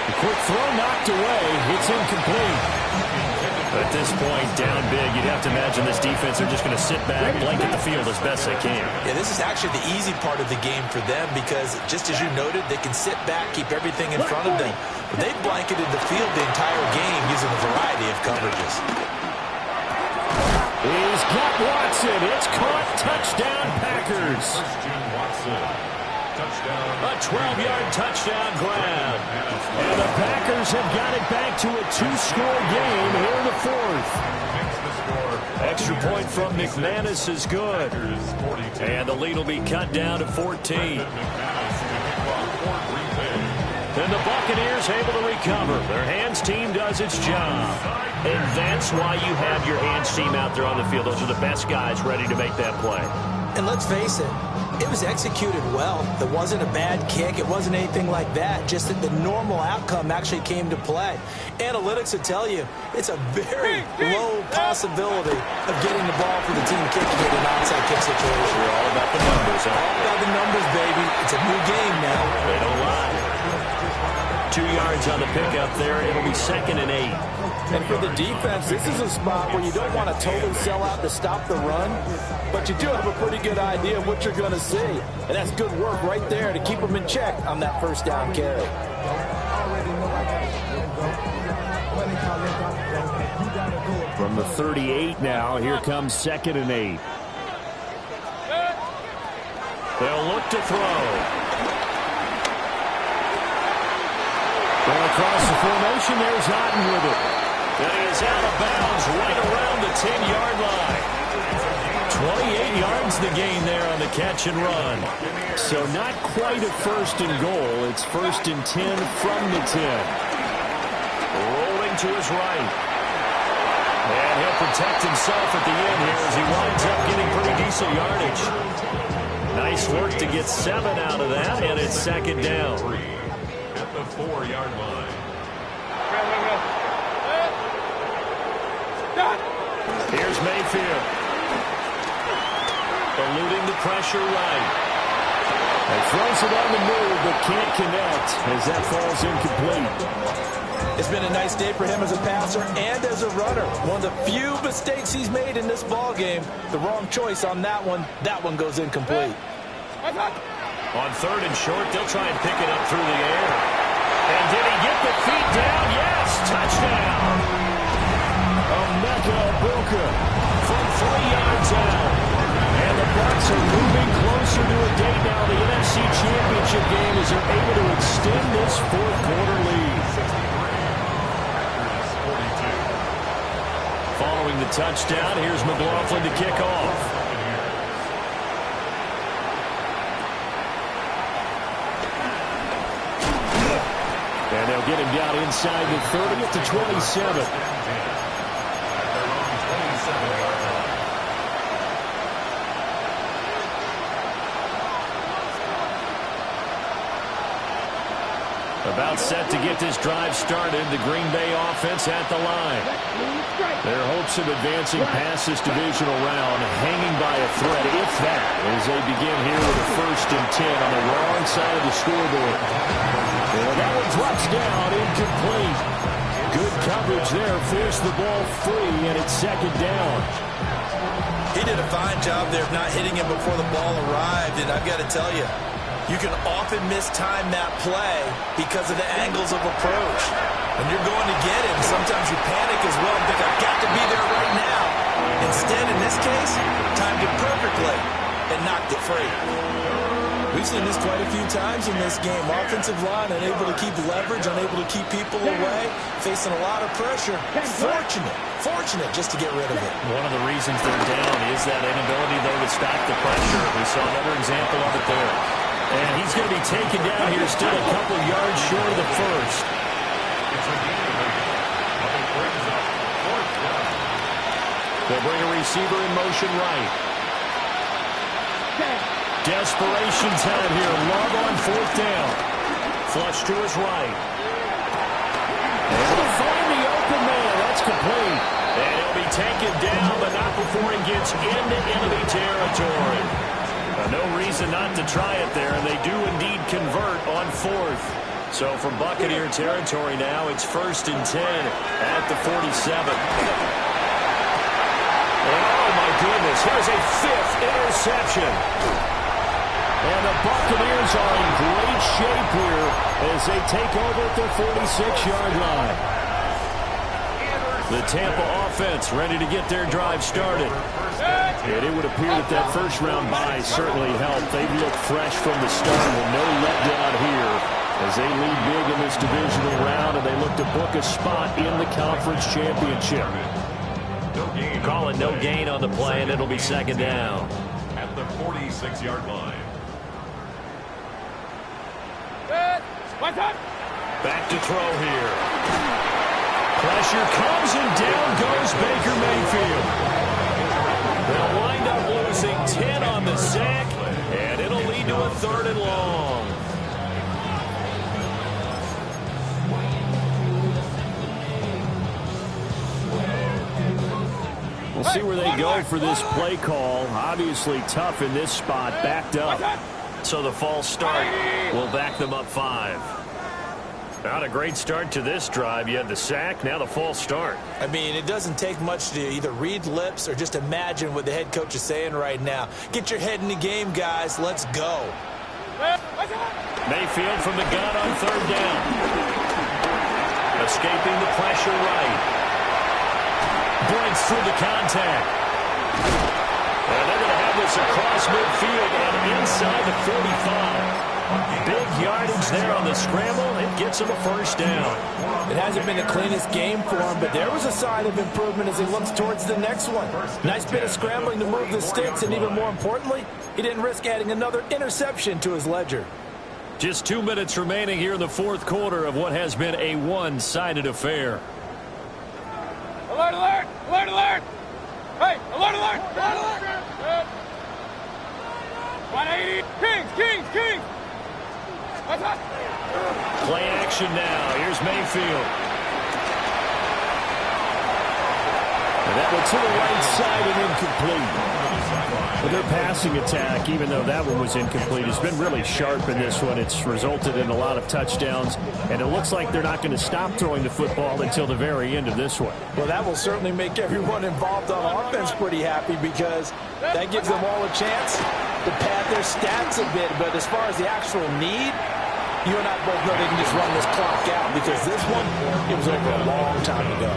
S1: The quick throw knocked away. It's incomplete. At this point, down big, you'd have to imagine this defense are just going to sit back, blanket the field as best they can.
S3: Yeah, this is actually the easy part of the game for them because, just as you noted, they can sit back, keep everything in front of them. But they've blanketed the field the entire game using a variety of coverages.
S1: He's got Watson. It's caught. Touchdown, Packers. A 12-yard touchdown grab. And the Packers have got it back to a 2-score game here in the 4th. Extra point from McManus is good. And the lead will be cut down to 14. And the Buccaneers able to recover. Their hands team does its job. And that's why you have your hands team out there on the field. Those are the best guys ready to make that play.
S6: And let's face it, it was executed well. It wasn't a bad kick. It wasn't anything like that. Just that the normal outcome actually came to play. Analytics will tell you it's a very low possibility of getting the ball for the team kicking it in an onside kick situation.
S1: We're all about the numbers, huh?
S6: All about the numbers, baby. It's a new game now.
S1: They don't lie. 2 yards on the pickup there. It'll be 2nd and 8.
S3: And for the defense, this is a spot where you don't want to totally sell out to stop the run, but you do have a pretty good idea of what you're going to see. And that's good work right there to keep them in check on that first down carry.
S1: From the 38 now, here comes 2nd and 8. They'll look to throw. Going across the formation, there's Otten with it. That is out of bounds right around the 10-yard line. 28 yards the gain there on the catch and run. So not quite a 1st and goal. It's 1st and 10 from the 10. Rolling to his right. And he'll protect himself at the end here as he winds up getting pretty decent yardage. Nice work to get 7 out of that, and it's 2nd down.
S5: At the 4-yard line.
S1: Here's Mayfield. Eluding the pressure right. And throws it on the move, but can't connect as that falls incomplete.
S3: It's been a nice day for him as a passer and as a runner. One of the few mistakes he's made in this ball game. The wrong choice on that one. That one goes incomplete.
S1: On 3rd and short, they'll try and pick it up through the air. And did he get the feet down? Yes, touchdown. Buka from 3 yards out. And the Bucs are moving closer to a day now. The NFC Championship game as they're able to extend this 4th-quarter lead. Following the touchdown, here's McLaughlin to kick off. And they'll get him down inside the 30 at the 27. About set to get this drive started. The Green Bay offense at the line. Their hopes of advancing past this divisional round hanging by a thread, if that, as they begin here with a 1st and 10 on the wrong side of the scoreboard. And that one drops down, incomplete. Good coverage there, forced the ball free, and it's 2nd down.
S6: He did a fine job there of not hitting him before the ball arrived, and I've got to tell you, you can often mistime that play because of the angles of approach. When you're going to get him, sometimes you panic as well and think, I've got to be there right now. Instead, in this case, timed it perfectly and knocked it free. We've seen this quite a few times in this game. Offensive line unable to keep leverage, unable to keep people away, facing a lot of pressure. Fortunate just to get rid of it.
S4: One of the reasons they're down is that inability, though, to stop the pressure. We saw another example of it there. And he's going to be taken down here, still a couple yards short of the first. They'll bring a receiver in motion right. Desperation time here. Long on fourth down. Flush to his right. Able to find the open man. That's complete. And he'll be taken down, but not before he gets into enemy territory. No reason not to try it there, and they do indeed convert on fourth. So from Buccaneer territory now, it's 1st and 10 at the 47. And oh my goodness, here's a 5th interception. And the Buccaneers are in great shape here as they take over at their 46-yard line. The Tampa offense ready to get their drive started. And it would appear that that first-round bye certainly helped. They look fresh from the start with no letdown here as they lead big in this divisional round, and they look to book a spot in the conference championship.
S1: Call it no gain on the play, and it'll be 2nd down.
S5: At the 46-yard line.
S1: Back to throw here. Pressure comes, and down goes Baker Mayfield. They'll wind up losing 10 on the sack, and it'll lead to a 3rd and long.
S4: We'll see where they go for this play call. Obviously tough in this spot, backed up.
S1: So the false start will back them up 5. Not a great start to this drive. You had the sack, now the false start.
S6: I mean, it doesn't take much to either read lips or just imagine what the head coach is saying right now. Get your head in the game, guys. Let's go.
S1: Mayfield from the gun on 3rd down. Escaping the pressure right. Breaks through the contact. And they're going to have this across midfield and inside the 45. Big yardage there on the scramble. It gets him a 1st down.
S6: It hasn't been the cleanest game for him, but there was a sign of improvement as he looks towards the next one. Nice bit of scrambling to move the sticks, and even more importantly, he didn't risk adding another interception to his ledger.
S1: Just 2 minutes remaining here in the 4th quarter of what has been a one-sided affair.
S2: Alert, alert! Alert, alert! Hey, alert, alert! Alert, alert! 180! Kings!
S1: Play action now. Here's Mayfield.
S4: And that one to the right side and incomplete. But their passing attack, even though that one was incomplete, has been really sharp in this one. It's resulted in a lot of touchdowns, and it looks like they're not going to stop throwing the football until the very end of this one.
S6: Well, that will certainly make everyone involved on offense pretty happy because that gives them all a chance to pad their stats a bit. But as far as the actual need, you and I both know they can just run this clock out because this one, it was over a long time ago.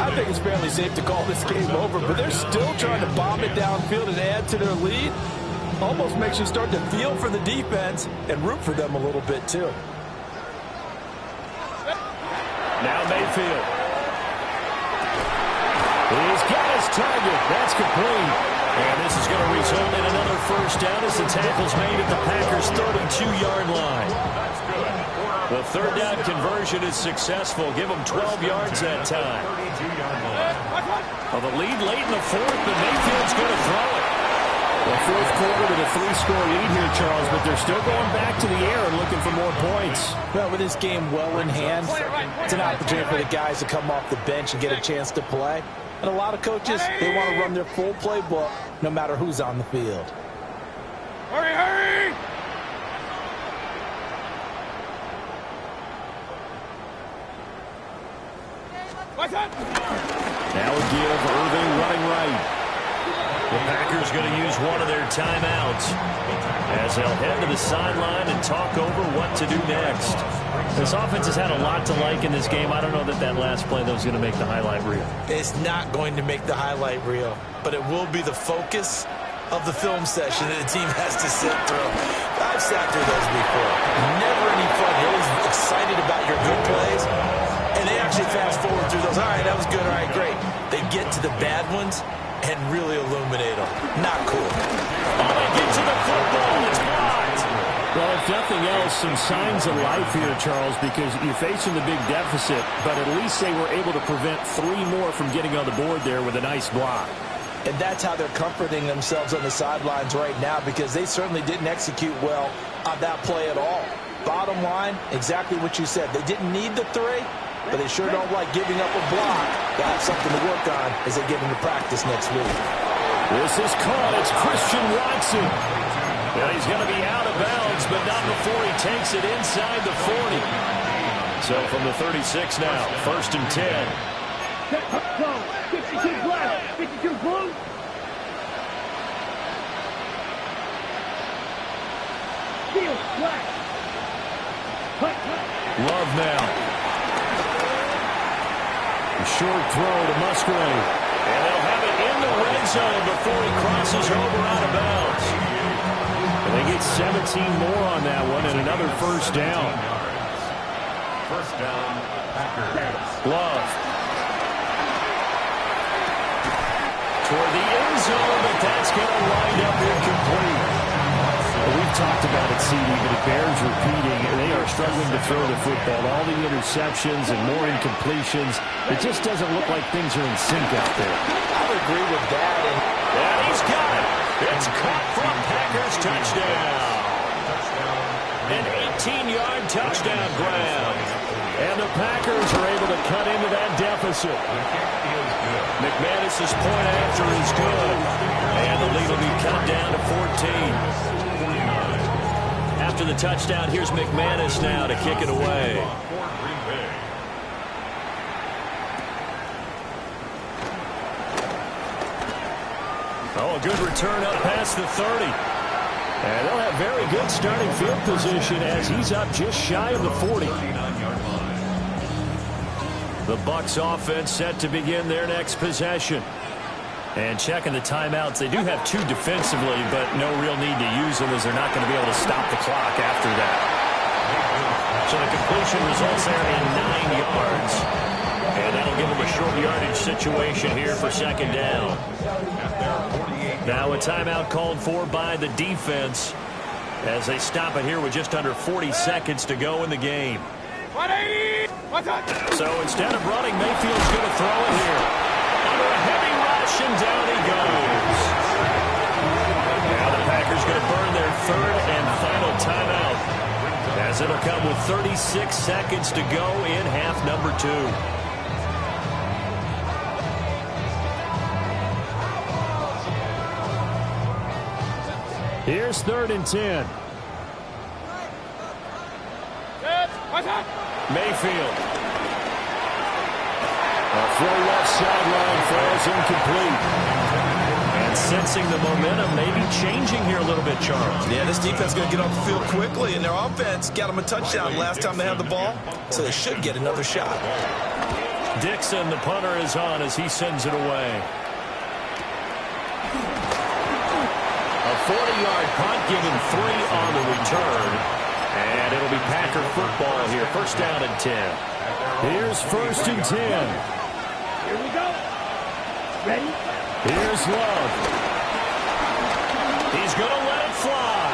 S6: I think it's fairly safe to call this game over, but they're still trying to bomb it downfield and add to their lead. Almost makes you start to feel for the defense and root for them a little bit, too.
S1: Now Mayfield.
S4: He's got his target. That's complete.
S1: And this is going to result in another 1st down as the tackle's made at the Packers' 32-yard line. The 3rd down conversion is successful. Give them 12 yards that time. Well, the lead late in the 4th, but Mayfield's going to throw it.
S4: The 4th quarter with a 3-score lead here, Charles, but they're still going back to the air and looking for more points.
S6: Well, with this game well in hand, it's an opportunity for the guys to come off the bench and get a chance to play. And a lot of coaches, they want to run their full playbook no matter who's on the field.
S2: Hurry, hurry!
S4: Now a give, Irving running right.
S1: The Packers going to use one of their timeouts as they'll head to the sideline and talk over what to do next. This offense has had a lot to like in this game. I don't know that that last play, though, is going to make the highlight reel.
S6: It's not going to make the highlight reel, but it will be the focus of the film session that the team has to sit through. I've sat through those before. Never any fun. You're always excited about your good plays, and they actually fast forward through those. All right, that was good. All right, great. They get to the bad ones and really illuminate them. Not cool.
S1: Oh, they get to the football. It's blocked.
S4: Well, if nothing else, some signs of life here, Charles, because you're facing the big deficit, but at least they were able to prevent 3 more from getting on the board there with a nice block.
S6: And that's how they're comforting themselves on the sidelines right now, because they certainly didn't execute well on that play at all. Bottom line, exactly what you said. They didn't need the 3, but they sure don't like giving up a block. They'll have something to work on as they get into practice next week.
S1: This is caught. It's Christian Watson. Well, he's going to be out of bounds, but not before he takes it inside the 40. So from the 36 now, 1st and 10.
S2: 52 black, 52 blue. Field black.
S1: Love now. A short throw to Musgrave. And they'll have it in the red zone before he crosses over out of bounds.
S4: And they get 17 more on that one and another 1st down.
S5: First down, Packers.
S1: Love. Toward the end zone, but that's going to wind up incomplete.
S4: Well, we've talked about it, CD, but it bears repeating. They are struggling to throw the football. All the interceptions and more incompletions. It just doesn't look like things are in sync out there.
S6: I would agree with that.
S1: And he's got it. It's caught for a Packers touchdown. An 18-yard touchdown grab. And the Packers are able to cut into that deficit. McManus's point after is good. And the lead will be cut down to 14. After the touchdown, here's McManus now to kick it away. Oh, a good return up past the 30. And they'll have very good starting field position as he's up just shy of the 40. The Bucs offense set to begin their next possession. And checking the timeouts, they do have 2 defensively, but no real need to use them as they're not going to be able to stop the clock after that. So the completion results there in 9 yards. And that'll give them a short yardage situation here for 2nd down. Now a timeout called for by the defense as they stop it here with just under 40 seconds to go in the game.
S2: 180!
S1: So instead of running, Mayfield's going to throw it here. Under a heavy rush, and down he goes. Now the Packers going to burn their 3rd and final timeout as it'll come with 36 seconds to go in half number 2.
S4: Here's 3rd and 10.
S1: Mayfield. A throw left sideline, throws incomplete. And sensing the momentum maybe changing here a little bit, Charles.
S6: Yeah, this defense is going to get off the field quickly, and their offense got them a touchdown last time they had the ball, so they should get another shot.
S1: Dixon, the punter, is on as he sends it away. A 40-yard punt, giving 3 on the return. And it'll be Packer football here. 1st down and 10.
S4: Here's 1st and 10.
S2: Here we go. Ready?
S4: Here's Love.
S1: He's going to let it fly.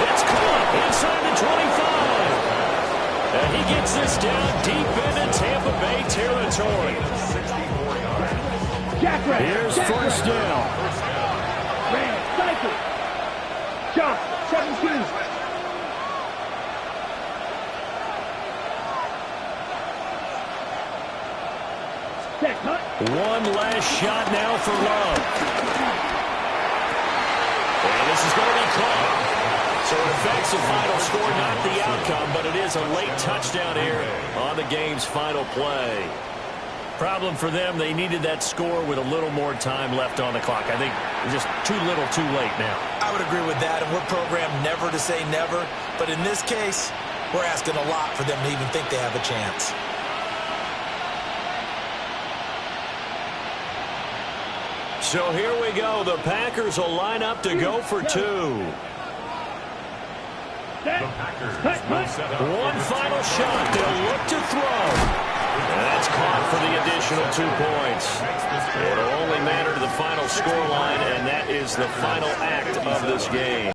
S1: It's caught inside the 25. And he gets this down deep into Tampa Bay territory.
S4: Here's 1st down.
S2: Ram, cycle. Shot, 17.
S1: One last shot now for Love. And this is going to be caught. So it affects the final score, not the outcome, but it is a late touchdown here on the game's final play. Problem for them, they needed that score with a little more time left on the clock. I think just too little too late now.
S6: I would agree with that, and we're programmed never to say never. But in this case, we're asking a lot for them to even think they have a chance.
S1: So here we go. The Packers will line up to go for two.
S5: The Packers will set up
S1: One final shot. They'll look to throw. And that's caught for the additional 2 points. It'll only matter to the final scoreline, and that is the final act of this game.